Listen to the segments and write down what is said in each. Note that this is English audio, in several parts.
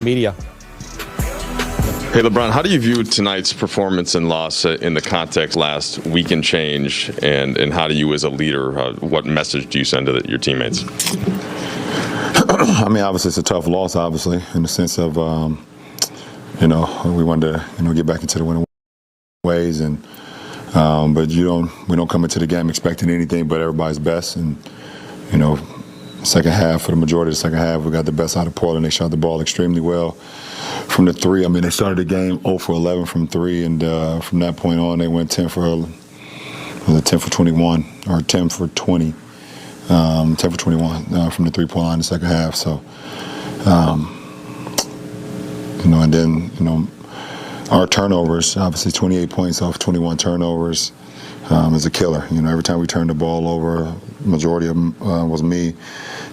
media. Hey, LeBron, how do you view tonight's performance and loss in the context last week and change, and how do you as a leader, what message do you send to your teammates? I mean, obviously it's a tough loss, obviously, in the sense of, we wanted to, get back into the winning ways, and but we don't come into the game expecting anything but everybody's best, and second half, for the majority of the second half, we got the best out of Portland. They shot the ball extremely well from the three. I mean, they started the game 0 for 11 from three, and from that point on, they went 10 for 21 or 10 for 20. 10 for 21 from the three-point line in the second half. So, and then, our turnovers, obviously 28 points off 21 turnovers is a killer. Every time we turned the ball over, majority of them was me.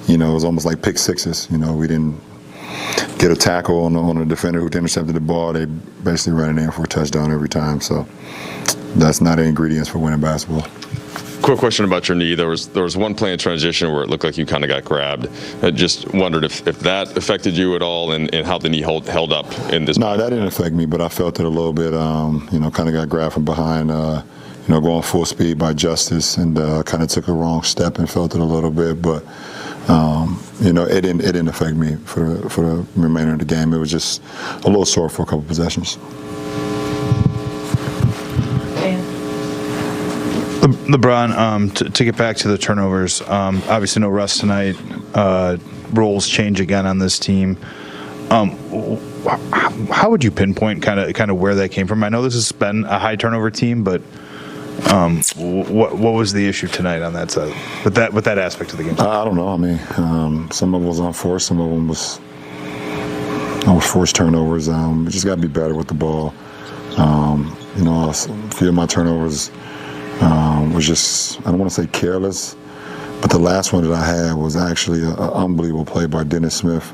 It was almost like pick sixes. We didn't get a tackle on a defender who intercepted the ball. They basically ran it in for a touchdown every time. So that's not an ingredient for winning basketball. Quick question about your knee. There was one play in transition where it looked like you kind of got grabbed. I just wondered if that affected you at all, and how the knee held up in this. No, that didn't affect me, but I felt it a little bit. Kind of got grabbed from behind. Going full speed by Justice, and kind of took a wrong step and felt it a little bit. But it didn't affect me for the remainder of the game. It was just a little sore for a couple possessions. LeBron, to get back to the turnovers, obviously no rest tonight. Roles change again on this team. How would you pinpoint kind of where that came from? I know this has been a high turnover team, but what was the issue tonight on that side with that aspect of the game? I don't know. I mean, some of it was unforced, some of them was forced turnovers. We just got to be better with the ball. A few of my turnovers was just, I don't want to say careless, but the last one that I had was actually an unbelievable play by Dennis Smith.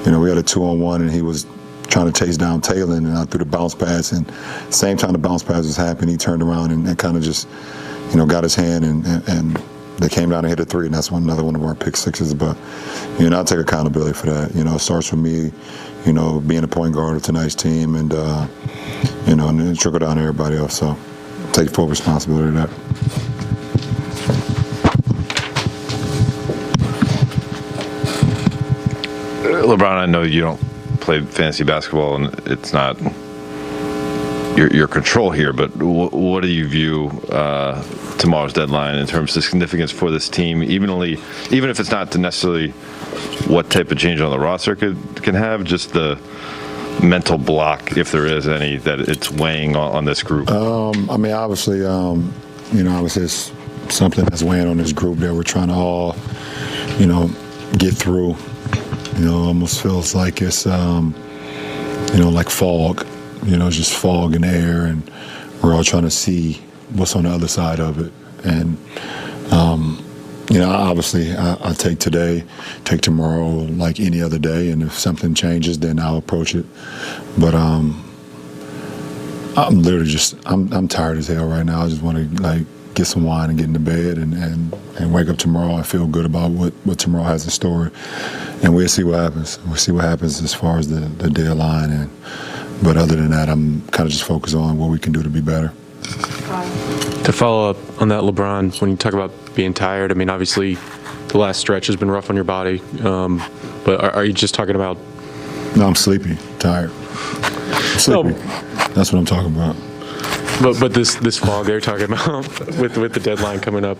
We had a 2-on-1, and he was trying to chase down Taylor, and I threw the bounce pass, and same time the bounce pass was happening, he turned around and kind of just, got his hand, and they came down and hit a three, and that's another one of our pick sixes. But, I'll take accountability for that. It starts with me, being a point guard of tonight's team, and, and then trickle down to everybody else. So take full responsibility of that. LeBron, I know you don't play fantasy basketball, and it's not your control here, but what do you view tomorrow's deadline in terms of significance for this team, even if it's not necessarily what type of change on the roster can have, just the mental block, if there is any, that it's weighing on this group? I mean, obviously, obviously it's something that's weighing on this group that we're trying to all, get through. Almost feels like it's, like fog. It's just fog in the air, and we're all trying to see what's on the other side of it. And, obviously I take today, take tomorrow like any other day, and if something changes, then I'll approach it. But I'm literally just, I'm tired as hell right now. I just want to get some wine and get into bed and wake up tomorrow and feel good about what tomorrow has in store. And we'll see what happens. We'll see what happens as far as the deadline. But other than that, I'm kind of just focused on what we can do to be better. To follow up on that, LeBron, when you talk about being tired, I mean, obviously the last stretch has been rough on your body. But are you just talking about? No, I'm sleepy, tired. I'm sleepy. That's what I'm talking about. But this fog they're talking about with the deadline coming up,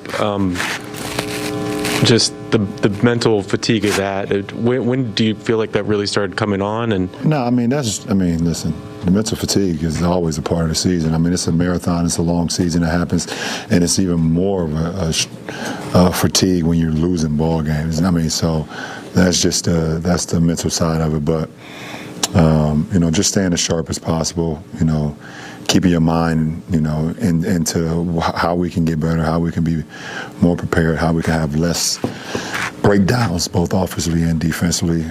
just the mental fatigue of that. When do you feel like that really started coming on? And no, I mean listen, the mental fatigue is always a part of the season. I mean, it's a marathon, it's a long season that happens, and it's even more of a fatigue when you're losing ball games. I mean, so that's just that's the mental side of it. But just staying as sharp as possible. Keeping your mind, into how we can get better, how we can be more prepared, how we can have less breakdowns, both offensively and defensively.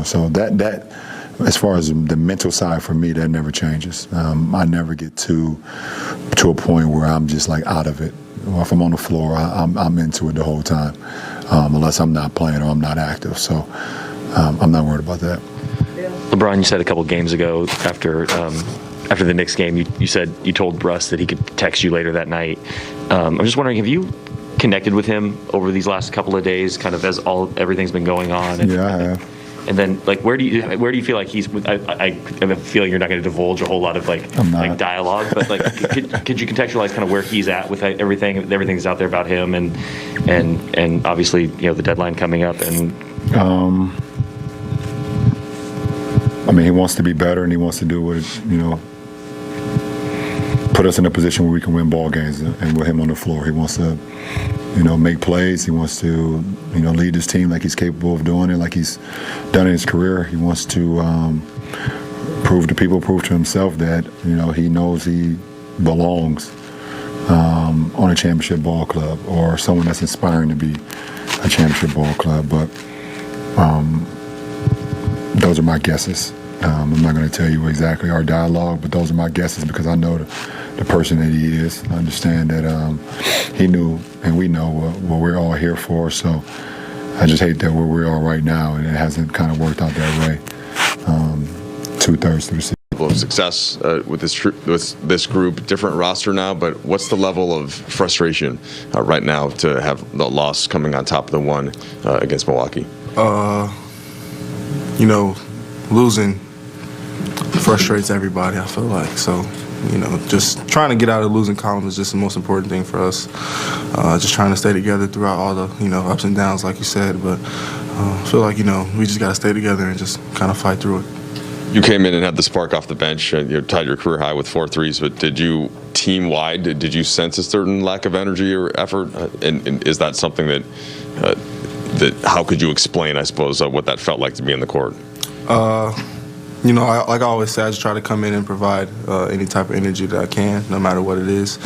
So that, as far as the mental side for me, that never changes. I never get to a point where I'm just like out of it. Or if I'm on the floor, I'm into it the whole time, unless I'm not playing or I'm not active. So I'm not worried about that. LeBron, you said a couple games ago after the Knicks game, you said you told Russ that he could text you later that night. I'm just wondering, have you connected with him over these last couple of days, kind of as everything's been going on? And, Yeah, I have. And then, like, where do you feel like he's? I have a feeling you're not going to divulge a whole lot of like dialogue, but like, could you contextualize kind of where he's at with everything's out there about him, and obviously the deadline coming up and. I mean, he wants to be better, and he wants to do what put us in a position where we can win ball games, and with him on the floor, he wants to. Make plays. He wants to, lead his team like he's capable of doing it, like he's done in his career. He wants to prove to people, prove to himself that, he knows he belongs on a championship ball club or someone that's inspiring to be a championship ball club. But those are my guesses. I'm not going to tell you exactly our dialogue, but those are my guesses because I know the person that he is. I understand that he knew and we know what we're all here for. So I just hate that where we are right now and it hasn't kind of worked out that way 2/3 through the season. Of success with this group, different roster now, but what's the level of frustration right now to have the loss coming on top of the one against Milwaukee? Losing frustrates everybody, I feel like. So, just trying to get out of the losing column is just the most important thing for us. Just trying to stay together throughout all the, ups and downs, like you said. But I feel like, we just got to stay together and just kind of fight through it. You came in and had the spark off the bench. You tied your career high with 4 threes, but did you, team-wide, did you sense a certain lack of energy or effort? And is that something that how could you explain, I suppose, what that felt like to be in the court? Like I always say, I just try to come in and provide any type of energy that I can, no matter what it is.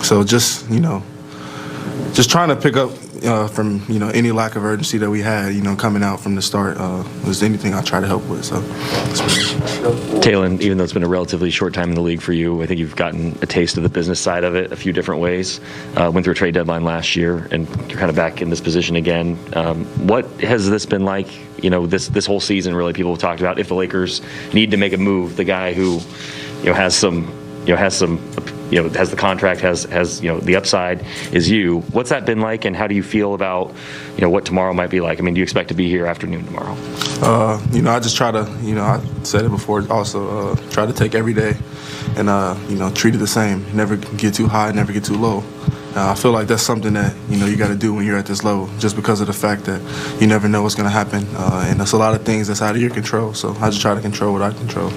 So just trying to pick up from any lack of urgency that we had, coming out from the start was anything I try to help with. So, Talon, even though it's been a relatively short time in the league for you, I think you've gotten a taste of the business side of it a few different ways. Went through a trade deadline last year, and you're kind of back in this position again. What has this been like? This whole season, really, people have talked about if the Lakers need to make a move, the guy who, has the contract, has the upside is you. What's that been like, and how do you feel about, what tomorrow might be like? I mean, do you expect to be here afternoon tomorrow? I just try to, I said it before, also try to take every day and, treat it the same. Never get too high, never get too low. I feel like that's something that, you got to do when you're at this level, just because of the fact that you never know what's going to happen. And there's a lot of things that's out of your control. So I just try to control what I control.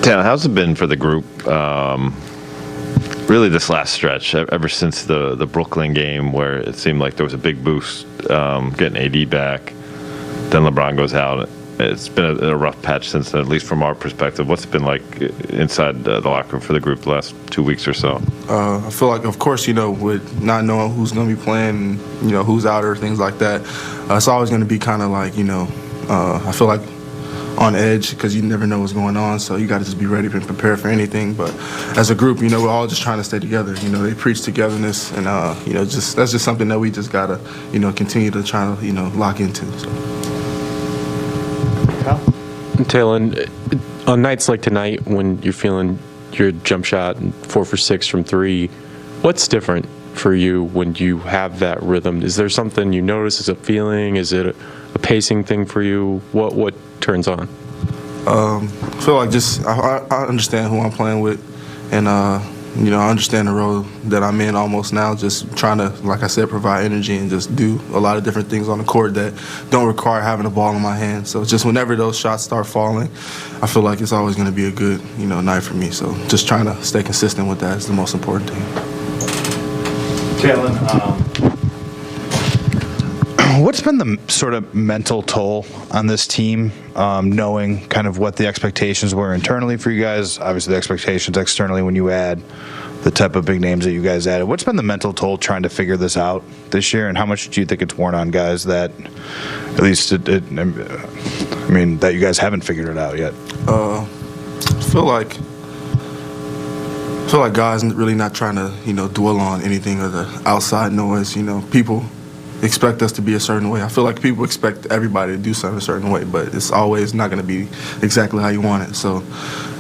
Talon, how's it been for the group, really this last stretch, ever since the Brooklyn game where it seemed like there was a big boost, getting AD back, then LeBron goes out. It's been a rough patch since then, at least from our perspective. What's it been like inside the locker room for the group the last 2 weeks or so? I feel like, of course, with not knowing who's going to be playing, who's out or things like that, it's always going to be kind of like, I feel like on edge because you never know what's going on, so you got to just be ready and prepare for anything. But as a group, we're all just trying to stay together. They preach togetherness, and that's just something that we just gotta, continue to try to, lock into. So. Talon, on nights like tonight when you're feeling your jump shot 4 for 6 from 3, what's different for you when you have that rhythm? Is there something you notice? Is it a feeling? Is it a pacing thing for you? What turns on? I feel like I understand who I'm playing with, and I understand the role that I'm in almost now. Just trying to, like I said, provide energy and just do a lot of different things on the court that don't require having a ball in my hand. So just whenever those shots start falling, I feel like it's always going to be a good night for me. So just trying to stay consistent with that is the most important thing. Talon, what's been the sort of mental toll on this team, knowing kind of what the expectations were internally for you guys, obviously the expectations externally when you add the type of big names that you guys added? What's been the mental toll trying to figure this out this year, and how much do you think it's worn on guys that, at least, that you guys haven't figured it out yet? I feel like guys really not trying to, dwell on anything of the outside noise. People expect us to be a certain way. I feel like people expect everybody to do something a certain way, but it's always not going to be exactly how you want it. So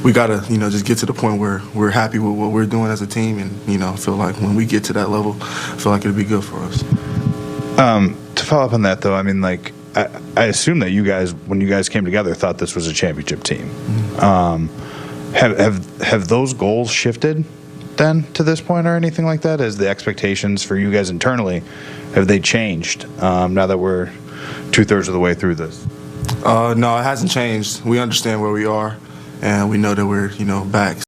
we got to, just get to the point where we're happy with what we're doing as a team, and, I feel like when we get to that level, I feel like it'll be good for us. To follow up on that, though, I mean, like, I assume that you guys, when you guys came together, thought this was a championship team. Have those goals shifted then to this point or anything like that? As the expectations for you guys internally, have they changed now that we're 2/3 of the way through this? No, it hasn't changed. We understand where we are, and we know that we're, back.